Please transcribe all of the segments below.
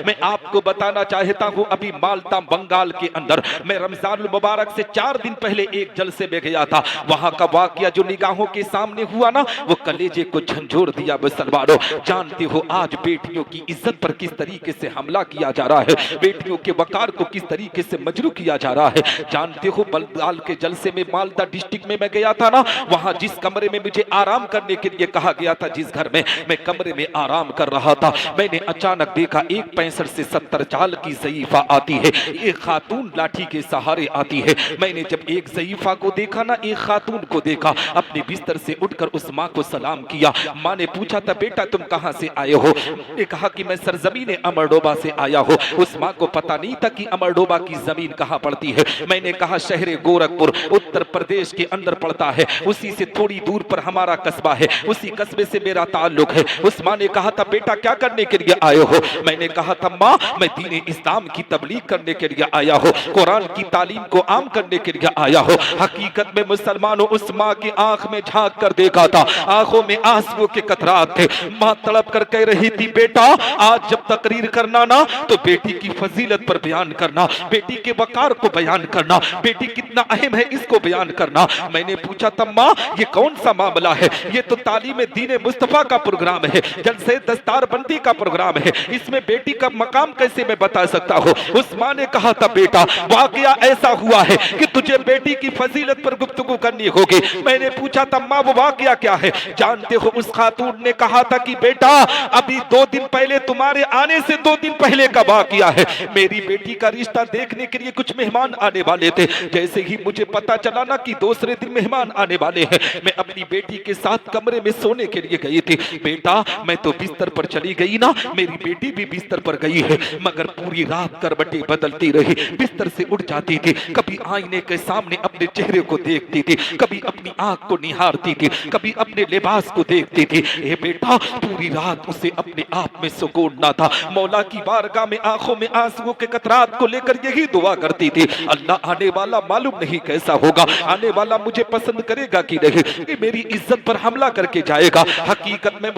मैं आपको बताना चाहता हूँ, अभी माल्टा बंगाल के अंदर मैं रमजानुल मुबारक से 4 दिन पहले एक जलसे में गया था। वहां का वाकया जो निगाहों के सामने हुआ ना, वो कलेजे को झंझोर दिया। मुसलमानों, जानते हो आज बेटियों की इज्जत पर किस तरीके से हमला किया जा रहा है, बेटियों के वकार को किस तरीके से मजरू किया जा रहा है। जानते हो बलदाल के जलसे में मालदा डिस्ट्रिक्ट में मैं गया था ना, वहां जिस कमरे में मुझे आराम करने के लिए कहा गया था, जिस घर में मैं कमरे में आराम कर रहा था, मैंने अचानक देखा एक 65 से 70 साल की ज़ईफा आती है, एक खातून लाठी के सहारे आती है। मैंने जब एक ज़ईफा को देखा ना, एक खातून को देखा, अपने बिस्तर से उठकर उस माँ को सलाम किया। माँ ने पूछा था, बेटा तुम कहाँ से आए हो? ने कहा कि मैं सरजमीन अमरडोबा से आया हूँ। उस माँ को पता नहीं था कि अमरडोबा की जमीन कहाँ पड़ती है। मैंने कहा शहर गोरखपुर उत्तर प्रदेश के अंदर पड़ता है, उसी से थोड़ी दूर पर हमारा कस्बा है, उसी कस्बे से मेरा ताल्लुक है। उस माँ ने कहा था, बेटा क्या करने के लिए आए हो? मैंने कहा था, माँ मैं दीन इस्लाम की तबलीग करने के लिए आया हूँ, कुरान की तालीम को आम करने के लिए आया हूँ। हकीकत में मुसलमानों, उस माँ की आंख में झांक कर देखा था, आंखों में आंसुओं के कतरात थे। माँ तड़प कर कह रही थी, बेटा आज जब तकरीर करना ना, तो बेटी की फजीलत पर बयान करना, बेटी के वकार को बयान करना, बेटी कितना अहम है इसको बयान करना। मैंने पूछा था, माँ ये कौन सा मामला है? ये तो तालीम दीन मुस्तफा का प्रोग्राम है, जलसे दस्तारबंदी का प्रोग्राम है, इसमें बेटी का मकाम कैसे मैं बता सकता हूँ? उस माँ ने कहा था, बेटा वाकया ऐसा हुआ है कि तुझे बेटी की फजीलत पर गुफ्तगू करनी होगी। मैंने पूछा था, माँ वो वाकया क्या है? जानते हो उस खातून ने कहा था कि बेटा अभी 2 दिन पहले, तुम्हारे आने से 2 दिन पहले का वाकया है। मेरी बेटी का रिश्ता देखने के लिए कुछ मेहमान आने वाले थे। जैसे ही मुझे पता चला ना कि दूसरे दिन मेहमान आने वाले हैं, मैं अपनी बेटी के साथ कमरे में सोने के लिए गई थी। बेटा मैं तो बिस्तर पर चली गई ना, मेरी बेटी भी बिस्तर पर गई है, मगर पूरी रात करवटें बदलती रही, बिस्तर से उठ जाती थी, कभी आईने के सामने अपने चेहरे को देखती थी, कभी अपनी आंख को निहारती थी, कभी अपने लिबास को देखती थी। ए बेटा पूरी रात उसे अपने आप में सुकून ना था। मौला की बारगाह में आंखों में आंसुओं के कतरात को लेकर यही दुआ करती थी, अल्लाह आने वाला मालूम नहीं कैसा होगा, आने वाला मुझे पसंद करेगा कि नहीं, ये मेरी इज्जत पर हमला करके जाएगा। हकीकत में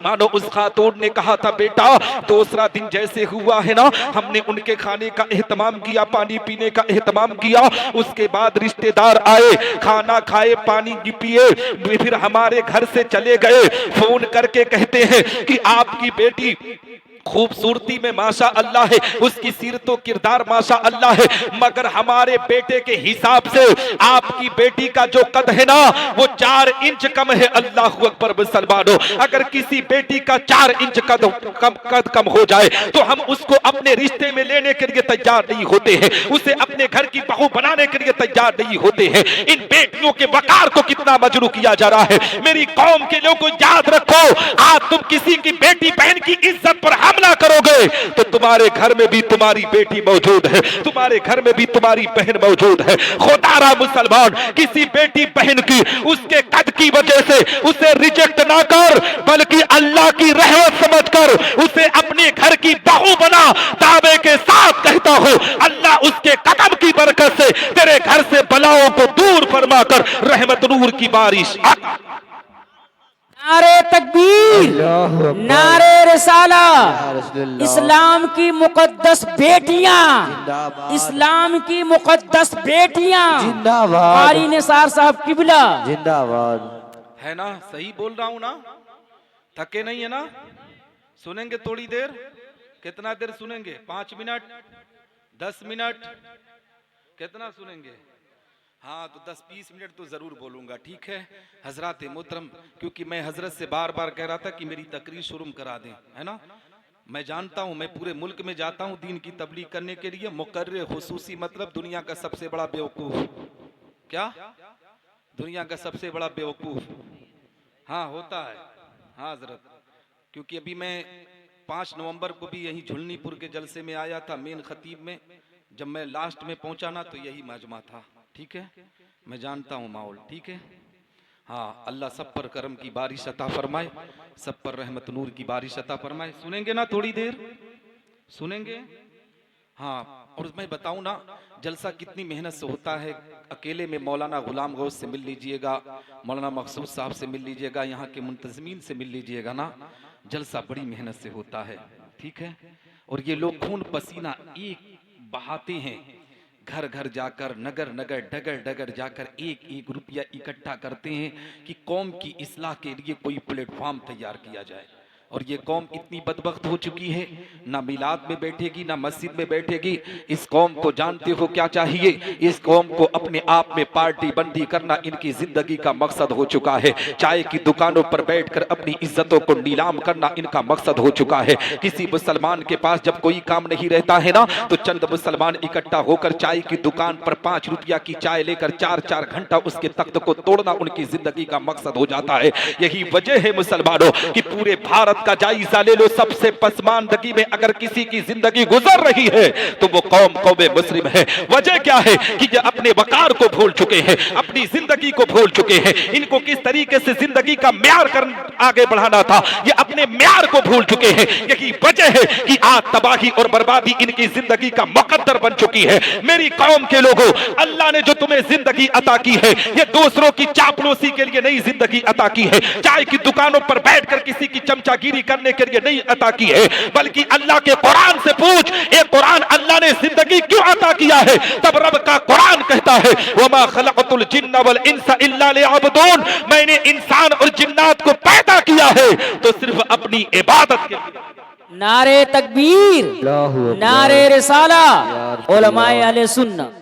मानो उस खातून ने कहा था, बेटा दूसरा दिन जैसे हुआ है ना, हमने उनके खाने का एहतमाम किया, पानी पीने का एहतमाम किया, उसके बाद रिश्तेदार आए, खाना खाए, पानी पिए, फिर हमारे घर से चले गए। फोन करके कहते हैं कि आपकी बेटी खूबसूरती में माशा अल्लाह है, उसकी सीरत व किरदार माशा अल्लाह है, मगर हमारे बेटे के हिसाब से आपकी बेटी का जो कद है ना, वो 4 इंच कम है। अल्लाह अकबर। मुसलमानों, अगर किसी बेटी का 4 इंच कद कम हो जाए तो हम उसको अपने रिश्ते में लेने के लिए तैयार नहीं होते हैं, उसे अपने घर की बहू बनाने के लिए तैयार नहीं होते हैं। इन बेटियों के वकार को कितना मजरू किया जा रहा है। मेरी कौम के लोगों को याद रखो, आज तुम किसी की बेटी बहन की इज्जत पर हमला करोगे तो तुम्हारे घर में भी तुम्हारी बेटी मौजूद है, तुम्हारे घर में भी तुम्हारी बहन मौजूद है। खुदारा मुसलमान, किसी बेटी बहन की उसके कद की वजह से उसे रिजेक्ट ना कर, बल्कि अल्लाह की रहमत समझकर उसे अपने घर की बहू बना। दावे के साथ कहता हूं, अल्लाह उसके कदम की बरकत से तेरे घर से बलाओं को दूर फरमाकर रहमत नूर की बारिश। नारे तकबीर, नारे रिसाला, इस्लाम की मुकद्दस बेटियां, इस्लाम की मुकद्दस बेटियां, कारी निसार साहब किबला जिंदाबाद। है ना? सही बोल रहा हूं ना? थके नहीं है ना? सुनेंगे थोड़ी देर? कितना देर सुनेंगे? 5 मिनट, 10 मिनट, कितना सुनेंगे? हाँ तो 10-20 मिनट तो जरूर बोलूंगा, ठीक है हजरत मोहतरम, क्योंकि मैं हजरत से बार बार कह रहा था कि मेरी तकरीर शुरू करा दें, है ना? मैं जानता हूं, मैं पूरे मुल्क में जाता हूं दीन की तबलीग करने के लिए। मुकर्रिर खुसूसी मतलब दुनिया का सबसे बड़ा बेवकूफ। क्या? दुनिया का सबसे बड़ा बेवकूफ। हाँ होता है, हाँ हजरत, क्योंकि अभी मैं 5 नवंबर को भी यही झुलनीपुर के जलसे में आया था, मेन खतीब में। जब मैं लास्ट में पहुंचा ना तो यही मजमा था, ठीक है? मैं जानता हूँ माहौल, ठीक है? हाँ अल्लाह सब पर करम की बारिश अता फरमाए, सब पर रहमत नूर की बारिश अता फरमाए। सुनेंगे ना थोड़ी देर? सुनेंगे? हाँ। और मैं बताऊं ना, जलसा कितनी मेहनत से होता है। अकेले में मौलाना गुलाम गौस से मिल लीजिएगा, मौलाना मकसूद साहब से मिल लीजिएगा, यहाँ के मुंतजमीन से मिल लीजिएगा ना, जलसा बड़ी मेहनत से होता है, ठीक है? और ये लोग खून पसीना एक बहाते हैं, घर घर जाकर, नगर नगर, डगर डगर जाकर एक एक रुपया इकट्ठा करते हैं कि कौम की इस्लाह के लिए कोई प्लेटफॉर्म तैयार किया जाए। और ये कौम इतनी बदबख्त हो चुकी है, ना मिलाद में बैठेगी ना मस्जिद में बैठेगी। इस कौम को जानते हो क्या चाहिए? इस कौम को अपने आप में पार्टी बंदी करना इनकी जिंदगी का मकसद हो चुका है। चाय की दुकानों पर बैठकर अपनी इज्जतों को नीलाम करना इनका मकसद हो चुका है। किसी मुसलमान के पास जब कोई काम नहीं रहता है ना, तो चंद मुसलमान इकट्ठा होकर चाय की दुकान पर 5 रुपया की चाय लेकर 4-4 घंटा उसके तख्त को तोड़ना उनकी जिंदगी का मकसद हो जाता है। यही वजह है मुसलमानों कि पूरे भारत का जायजा ले लो, सबसे पसमानदगी में अगर किसी की जिंदगी गुजर रही है तो वो कौम मुस्लिम है। वजह क्या है कि ये अपने वकार को भूल चुके हैं, अपनी जिंदगी को भूल चुके हैं। इनको किस तरीके से जिंदगी का म्यार कर आगे बढ़ाना था, ये अपने म्यार को भूल चुके हैं। यही वजह है कि आज तबाही और बर्बादी इनकी जिंदगी का मुकद्दर बन चुकी है। मेरी कौम के लोगों, अल्लाह ने जो तुम्हें जिंदगी अता की है, ये दूसरों की चापलूसी के लिए नई जिंदगी अता की है। चाय की दुकानों पर बैठकर किसी की चमचागिरी करने के लिए नहीं अता की है, बल्कि अल्लाह के कुरान से पूछ, ये कुरान अल्लाह ने जिंदगी क्यों अता किया है? तब रब का कुरान कहता है, वमा खलक़तुल जिन्न वल इंसा इल्ला लियअबुदून, मैंने इंसान और जिन्नात को पैदा किया है तो सिर्फ अपनी इबादत के लिए। नारे तकबीर, नारे रिसाला, उलमाए अहले सुन्नत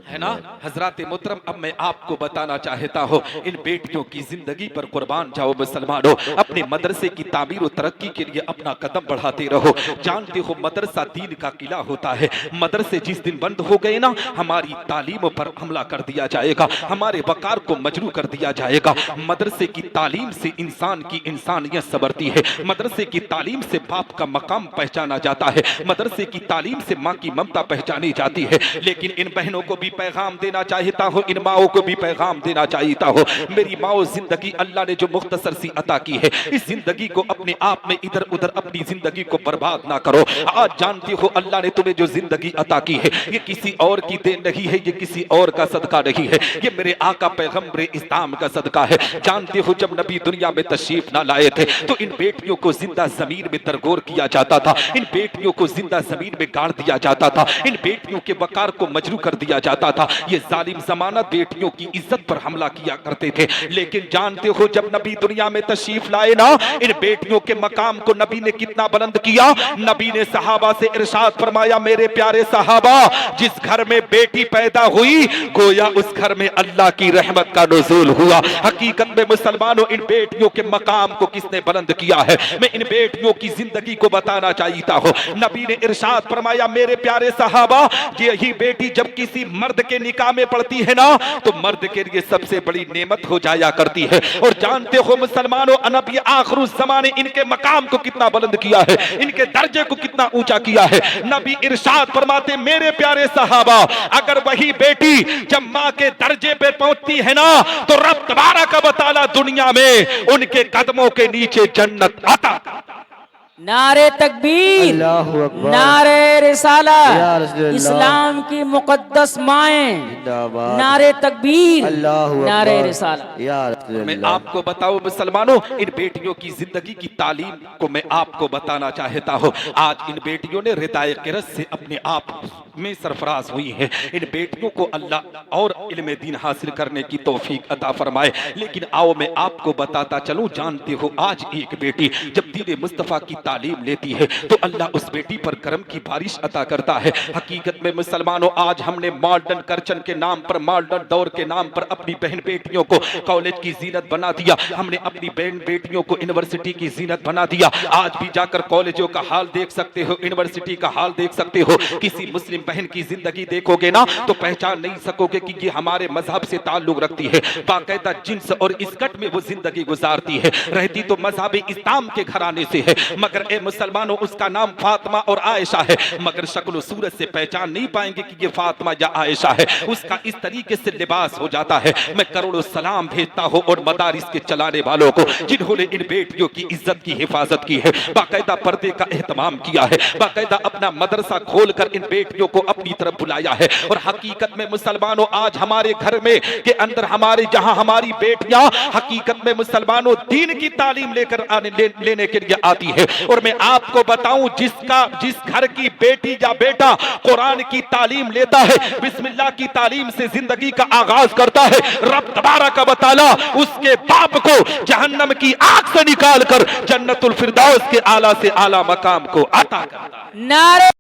है ना हजरत मोहतरम। अब मैं आपको बताना चाहता हूँ, इन बेटियों की जिंदगी पर कुर्बान जाओ मुसलमानों। अपने मदरसे की तामीर और तरक्की के लिए अपना कदम बढ़ाते रहो। जानते हो मदरसा दीन का किला होता है। मदरसे जिस दिन बंद हो गए ना, हमारी तालीम पर हमला कर दिया जाएगा, हमारे वकार को मजरू कर दिया जाएगा। मदरसे की तालीम से इंसान की इंसानियत संवरती है। मदरसे की तालीम से बाप का मकाम पहचाना जाता है। मदरसे की तालीम से माँ की ममता पहचानी जाती है। लेकिन इन बहनों को भी पैगाम देना चाहता हूँ, इन माओं को भी पैगाम देना चाहता हूँ। मेरी माओ, जिंदगी अल्लाह ने जो मुख्तसर सी अता की है, इस जिंदगी को अपने आप में इधर उधर अपनी जिंदगी को बर्बाद ना करो। आज जानती हो अल्लाह ने तुम्हें जो जिंदगी अता की है, ये किसी और की देन नहीं है, ये किसी और का सदका नहीं है, ये मेरे आका पैगंबर इस्लाम का सदका है। जानते हो जब नबी दुनिया में तशरीफ ना लाए थे तो इन बेटियों को जिंदा जमीन में तरगोर किया जाता था, इन बेटियों को जिंदा जमीन में गाड़ दिया जाता था, इन बेटियों के वकार को मजरू कर दिया जाता था। ये जालिम जमाना बेटियों की इज्जत पर हमला किया करते थे। लेकिन जानते हो जब नबी दुनिया में तशरीफ लाए ना, इन बेटियों के मकाम को नबी ने कितना बुलंद किया। नबी ने सहाबा से इरशाद फरमाया, मेरे प्यारे सहाबा, जिस घर में बेटी पैदा हुई गोया उस घर में अल्लाह की रहमत का नुज़ूल हुआ। हकीकत में मुसलमानों, इन बेटियों के मकाम को किसने बुलंद किया है? मैं इन बेटियों की जिंदगी को बताना चाहता हूँ। नबी ने इरशाद फरमाया, मेरे प्यारे सहाबा, यही बेटी जब किसी मर्द के निकाह में पड़ती है ना, तो मर्द के लिए सबसे बड़ी नेमत हो जाया करती है। और जानते हो मुसलमानों, नबी आखिरुज़ ज़माने इनके मकाम को कितना बुलंद किया है, इनके दर्जे को कितना ऊंचा किया है। नबी इरशाद फरमाते, मेरे प्यारे सहाबा, अगर वही बेटी जब माँ के दर्जे पे पहुंचती है ना, तो रब तबारक व तआला दुनिया में उनके कदमों के नीचे जन्नत अता। नारे तकबीर, नारे रिसाला, इस्लाम की मुकद्दस माएं, नारे तकबीर, नारे रिसाला। मैं आपको बताऊं मुसलमानों, इन बेटियों की जिंदगी की तालीम को मैं आपको बताना चाहता हूं। आज इन बेटियों ने रिदाए क़िरत से अपने आप में सरफराज हुई है। इन बेटियों को अल्लाह और इल्म दीन हासिल करने की तौफीक अता फरमाए। लेकिन आओ मैं आपको बताता चलूं, जानते हो आज एक बेटी जब दीन मुस्तफ़ा की तालीम लेती है तो अल्लाह उस बेटी पर करम की बारिश अता करता है। हकीकत में मुसलमानों, आज हमने मॉडर्न कल्चर के नाम पर, मॉडर्न दौर के नाम पर अपनी बहन बेटियों को कॉलेज की जीनत बना दिया। हमने अपनी बहन बेटियों को यूनिवर्सिटी की जीनत बना दिया। आज भी जाकर कॉलेजों का हाल देख सकते हो, यूनिवर्सिटी का हाल देख सकते हो। किसी मुस्लिम बहन की जिंदगी देखोगे ना तो पहचान नहीं सकोगे कि ये हमारे मजहब से ताल्लुक रखती है। बाकायदा जिन्स और इस्कट में वो जिंदगी गुजारती है। रहती तो मजहब इस्लाम के घराने से है, मगर ए मुसलमानों, उसका नाम फातिमा और आयशा है, मगर शक्ल सूरत से पहचान नहीं पाएंगे कि ये फातिमा या आयशा है। उसका इस तरीके से लिबास हो जाता है। मैं करोड़ों सलाम भेजता हूँ और मदारिस के चलाने वालों को जिन्होंने इन बेटियों की इज्जत की हिफाजत की है, बाकायदा पर्दे का एहतमाम किया है, बाकायदा अपना मदरसा खोलकर इन बेटियों को अपनी तरफ बुलाया है। और हकीकत में मुसलमानों आज हमारे घर में के अंदर हमारे जहां हमारी बेटियां हकीकत में मुसलमानों दीन की तालीम लेकर लेने के लिए आती है। और मैं आपको बताऊं जिस घर की बेटी या बेटा कुरान की तालीम लेता है, बिस्मिल्लाह की तालीम से जिंदगी का आगाज करता है, रब तबारक व तआला उसके बाप को जहन्नम की आग से निकाल कर जन्नतुल फिरदौस के आला से आला मकाम को अता करता है। नारे